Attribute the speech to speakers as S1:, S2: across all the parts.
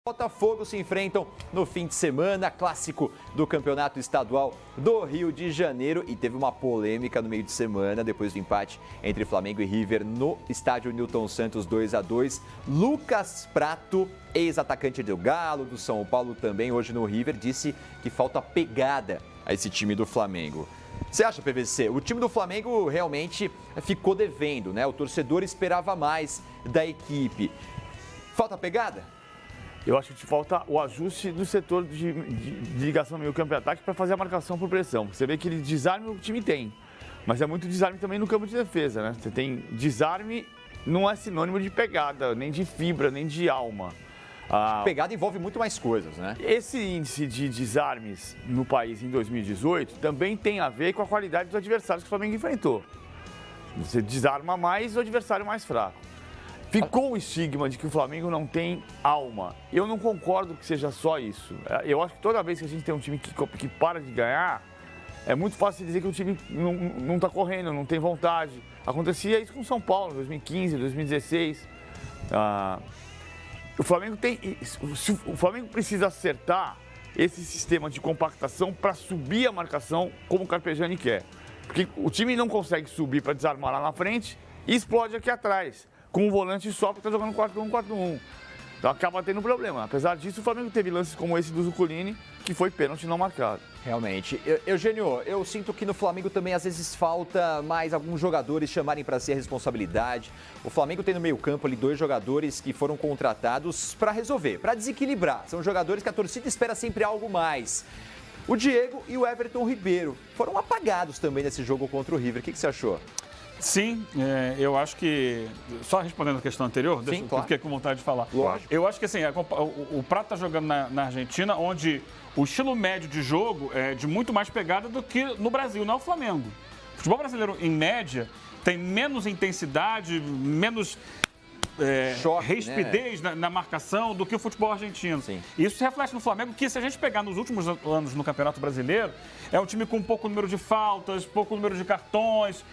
S1: Botafogo se enfrentam no fim de semana, clássico do Campeonato Estadual do Rio de Janeiro. E teve uma polêmica no meio de semana, depois do empate entre Flamengo e River no estádio Newton Santos 2-2. Lucas Prato, ex-atacante do Galo, do São Paulo também, hoje no River, disse que falta pegada a esse time do Flamengo. Você acha, PVC? O time do Flamengo realmente ficou devendo, né? O torcedor esperava mais da equipe. Falta pegada?
S2: Eu acho que falta o ajuste do setor de ligação meio campo e ataque para fazer a marcação por pressão. Você vê que ele desarme o time tem, mas é muito desarme também no campo de defesa, né? Você tem desarme, não é sinônimo de pegada, nem de fibra, nem de alma.
S1: Pegada envolve muito mais coisas, né?
S2: Esse índice de desarmes no país em 2018 também tem a ver com a qualidade dos adversários que o Flamengo enfrentou. Você desarma mais o adversário mais fraco. Ficou o estigma de que o Flamengo não tem alma. Eu não concordo que seja só isso. Eu acho que toda vez que a gente tem um time que para de ganhar, é muito fácil dizer que o time não está correndo, não tem vontade. Acontecia isso com o São Paulo, em 2015, 2016. O Flamengo precisa acertar esse sistema de compactação para subir a marcação como o Carpegiani quer. Porque o time não consegue subir para desarmar lá na frente e explode aqui atrás, com o volante só que está jogando 4-1, 4-1. Então acaba tendo problema. Apesar disso, o Flamengo teve lances como esse do Zuculini, que foi pênalti não marcado.
S1: Realmente. Eugênio, eu sinto que no Flamengo também às vezes falta mais alguns jogadores chamarem para si a responsabilidade. O Flamengo tem no meio-campo ali 2 jogadores que foram contratados para resolver, para desequilibrar. São jogadores que a torcida espera sempre algo mais. O Diego e o Everton Ribeiro foram apagados também nesse jogo contra o River. O que você achou?
S3: Sim, eu acho que, só respondendo a questão anterior,
S1: Sim, claro.
S3: Fiquei com vontade de falar.
S1: Lógico.
S3: Eu acho que assim, o Prato está jogando na Argentina, onde o estilo médio de jogo é de muito mais pegada do que no Brasil, não é o Flamengo. O futebol brasileiro, em média, tem menos intensidade, menos
S1: choque,
S3: rispidez,
S1: né?
S3: na marcação do que o futebol argentino.
S1: Sim.
S3: Isso se reflete no Flamengo, que se a gente pegar nos últimos anos no Campeonato Brasileiro, é um time com pouco número de faltas, pouco número de cartões.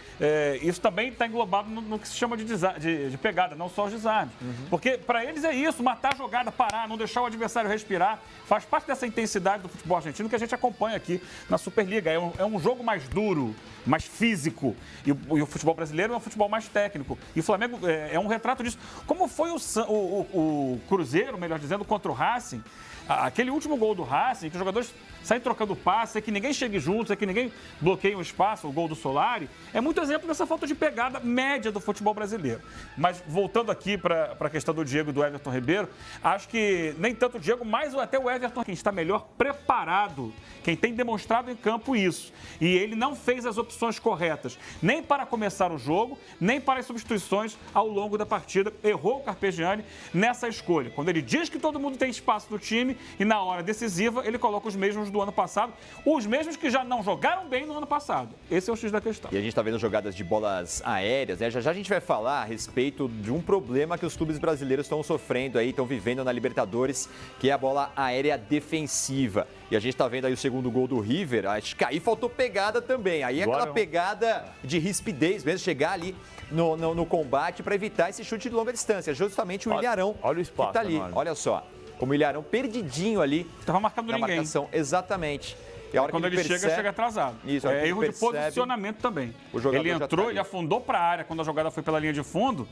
S3: Isso também está englobado no que se chama de pegada, não só os desarmes. Porque para eles é isso, matar a jogada, parar, não deixar o adversário respirar. Faz parte dessa intensidade do futebol argentino que a gente acompanha aqui na Superliga. É um jogo mais duro, mais físico. E o futebol brasileiro é um futebol mais técnico. E o Flamengo é um retrato disso. Como foi o Cruzeiro, melhor dizendo, contra o Racing, aquele último gol do Racing, que os jogadores saem trocando passe, é que ninguém chegue juntos, é que ninguém bloqueie o espaço, o gol do Solari, é muito exemplo dessa falta de pegada média do futebol brasileiro. Mas voltando aqui para a questão do Diego e do Everton Ribeiro, acho que nem tanto o Diego, mas até o Everton, quem está melhor preparado, quem tem demonstrado em campo isso. E ele não fez as opções corretas, nem para começar o jogo, nem para as substituições ao longo da partida. Errou o Carpegiani nessa escolha. Quando ele diz que todo mundo tem espaço no time e na hora decisiva ele coloca os mesmos do ano passado, os mesmos que já não jogaram bem no ano passado. Esse é o X da questão.
S1: E a gente está vendo jogadas de bolas aéreas, né? Já a gente vai falar a respeito de um problema que os clubes brasileiros estão sofrendo aí, estão vivendo na Libertadores, que é a bola aérea defensiva. E a gente está vendo aí o segundo gol do River, acho que aí faltou pegada também. Aí é aquela pegada de rispidez mesmo, chegar ali no combate para evitar esse chute de longa distância. Justamente o Ilharão
S2: olha o espaço,
S1: que está ali. Olha só, como o Ilharão perdidinho ali.
S3: Estava marcando
S1: na
S3: ninguém.
S1: Marcação. Exatamente. E a hora
S3: quando
S1: que
S3: ele
S1: percebe,
S3: chega atrasado.
S1: Isso,
S3: é erro de posicionamento também. Ele entrou, ele afundou para a área quando a jogada foi pela linha de fundo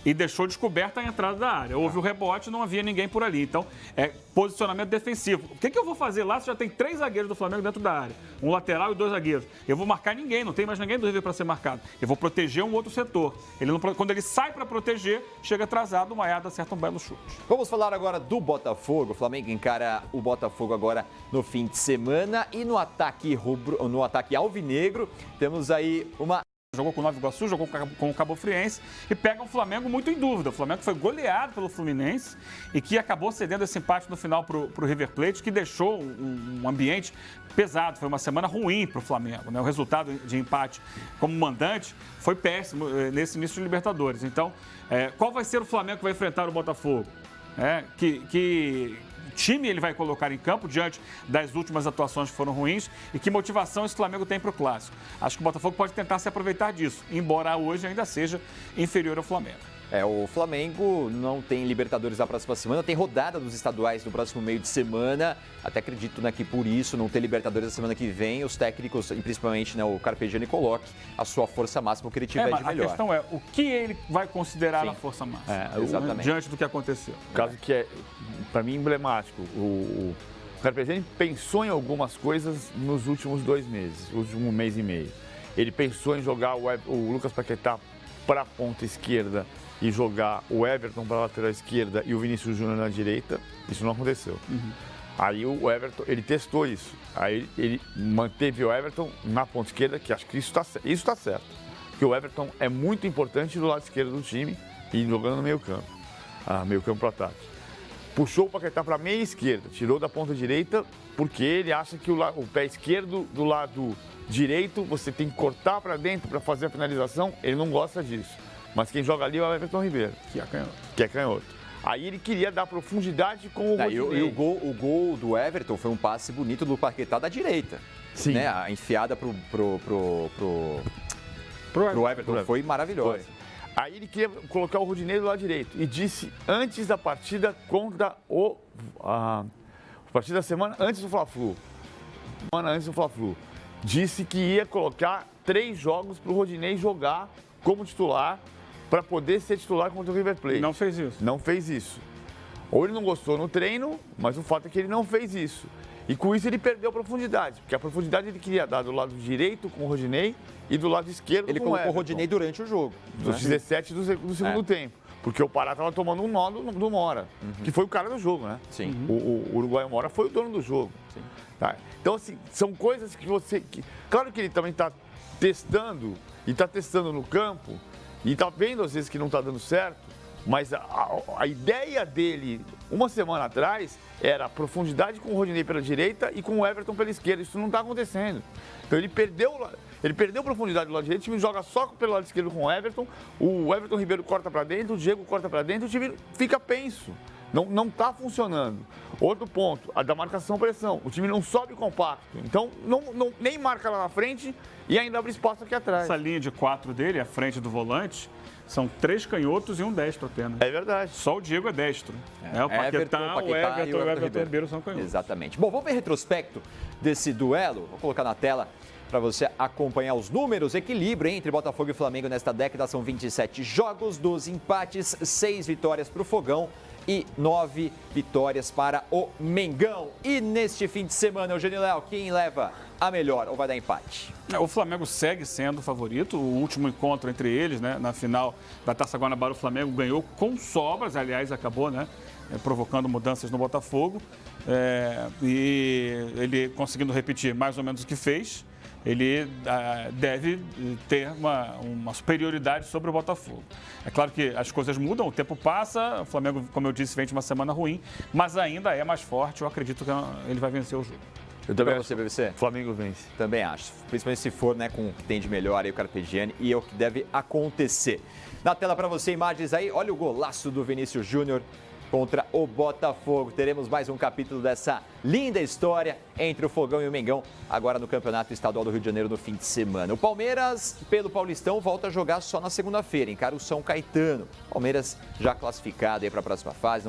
S3: e deixou descoberta a entrada da área. Houve o rebote, não havia ninguém por ali. Então, é posicionamento defensivo. O que eu vou fazer lá se já tem 3 zagueiros do Flamengo dentro da área? Um lateral e 2 zagueiros. Eu vou marcar ninguém, não tem mais ninguém do River para ser marcado. Eu vou proteger um outro setor. Quando ele sai para proteger, chega atrasado, o Maiada acerta um belo chute.
S1: Vamos falar agora do Botafogo. O Flamengo encara o Botafogo agora no fim de semana e no ataque alvinegro temos aí uma...
S3: Jogou com o Nova Iguaçu, jogou com o Cabo Friense e pega um Flamengo muito em dúvida. O Flamengo foi goleado pelo Fluminense e que acabou cedendo esse empate no final para o River Plate, que deixou um ambiente pesado. Foi uma semana ruim para o Flamengo, né? O resultado de empate como mandante foi péssimo nesse início de Libertadores. Então, qual vai ser o Flamengo que vai enfrentar o Botafogo? Que time ele vai colocar em campo diante das últimas atuações que foram ruins e que motivação esse Flamengo tem para o Clássico. Acho que o Botafogo pode tentar se aproveitar disso, embora hoje ainda seja inferior ao Flamengo.
S1: O Flamengo não tem Libertadores na próxima semana, tem rodada dos estaduais no próximo meio de semana. Até acredito, né, que por isso não ter Libertadores na semana que vem, os técnicos, e principalmente, né, o Carpegiani, coloque a sua força máxima, o que ele tiver de melhor.
S3: A questão é, o que ele vai considerar a força máxima?
S1: Exatamente.
S3: Diante do que aconteceu.
S2: O caso que é, para mim, emblemático. O Carpegiani pensou em algumas coisas nos últimos 2 meses, último mês e meio. Ele pensou em jogar o Lucas Paquetá para a ponta esquerda e jogar o Everton para a lateral esquerda e o Vinícius Júnior na direita. Isso não aconteceu. Aí o Everton, ele testou isso. Aí ele manteve o Everton na ponta esquerda, que acho que isso está certo. Porque o Everton é muito importante do lado esquerdo do time e jogando no meio campo. Meio campo para ataque. Puxou o Paquetá para a meia esquerda, tirou da ponta direita, porque ele acha que o pé esquerdo do lado direito, você tem que cortar para dentro para fazer a finalização. Ele não gosta disso. Mas quem joga ali é o Everton Ribeiro, que é canhoto. Aí ele queria dar profundidade com o Rodinei.
S1: E o gol do Everton foi um passe bonito do Paquetá da direita.
S2: Sim.
S1: Né? A enfiada pro Everton foi maravilhosa.
S2: Foi. Aí ele queria colocar o Rodinei do lado direito e disse antes da partida contra a partida da semana antes do Fla-Flu. Disse que ia colocar 3 jogos para o Rodinei jogar como titular para poder ser titular contra o River Plate.
S3: Não fez isso.
S2: Não fez isso. Ou ele não gostou no treino, mas o fato é que ele não fez isso. E com isso ele perdeu profundidade, porque a profundidade ele queria dar do lado direito com o Rodinei e do lado esquerdo
S1: ele
S2: com o Everton.
S1: Ele colocou o Rodinei durante o jogo.
S2: Dos 17 do segundo tempo. Porque o Pará estava tomando um nó do Mora, que foi o cara do jogo, né?
S1: Sim.
S2: O Uruguai Mora foi o dono do jogo.
S1: Sim.
S2: Tá? Então, assim, são coisas que você... Claro que ele também está testando, e está testando no campo, e está vendo às vezes que não está dando certo, mas a ideia dele, uma semana atrás, era profundidade com o Rodinei pela direita e com o Everton pela esquerda. Isso não está acontecendo. Então ele perdeu profundidade do lado direito, o time joga só pelo lado esquerdo com o Everton Ribeiro corta para dentro, o Diego corta para dentro, o time fica penso. Não está funcionando. Outro ponto, a da marcação-pressão. O time não sobe compacto. Então, nem marca lá na frente e ainda abre espaço aqui atrás.
S3: Essa linha de 4 dele, à frente do volante, são 3 canhotos e um destro apenas.
S2: É verdade.
S3: Só o Diego é destro. O Paquetá, o Everton e o Everton Ribeiro são canhotos.
S1: Exatamente. Bom, vamos ver retrospecto desse duelo. Vou colocar na tela para você acompanhar os números. Equilíbrio entre Botafogo e Flamengo nesta década. São 27 jogos, 12 empates, 6 vitórias para o Fogão e 9 vitórias para o Mengão. E neste fim de semana, Eugênio Léo, quem leva a melhor ou vai dar empate?
S3: O Flamengo segue sendo o favorito. O último encontro entre eles, né, na final da Taça Guanabara, o Flamengo ganhou com sobras. Aliás, acabou, né, provocando mudanças no Botafogo. E ele conseguindo repetir mais ou menos o que fez, ele deve ter uma superioridade sobre o Botafogo. É claro que as coisas mudam, o tempo passa, o Flamengo, como eu disse, vem de uma semana ruim, mas ainda é mais forte, eu acredito que ele vai vencer o jogo.
S1: Eu também acho. Você, BBC?
S2: Flamengo vence.
S1: Também acho, principalmente se for, né, com o que tem de melhor aí o Carpegiani, e é o que deve acontecer. Na tela para você, imagens aí, olha o golaço do Vinícius Júnior contra o Botafogo. Teremos mais um capítulo dessa linda história entre o Fogão e o Mengão, agora no Campeonato Estadual do Rio de Janeiro no fim de semana. O Palmeiras, pelo Paulistão, volta a jogar só na segunda-feira, encara o São Caetano. Palmeiras já classificado aí para a próxima fase,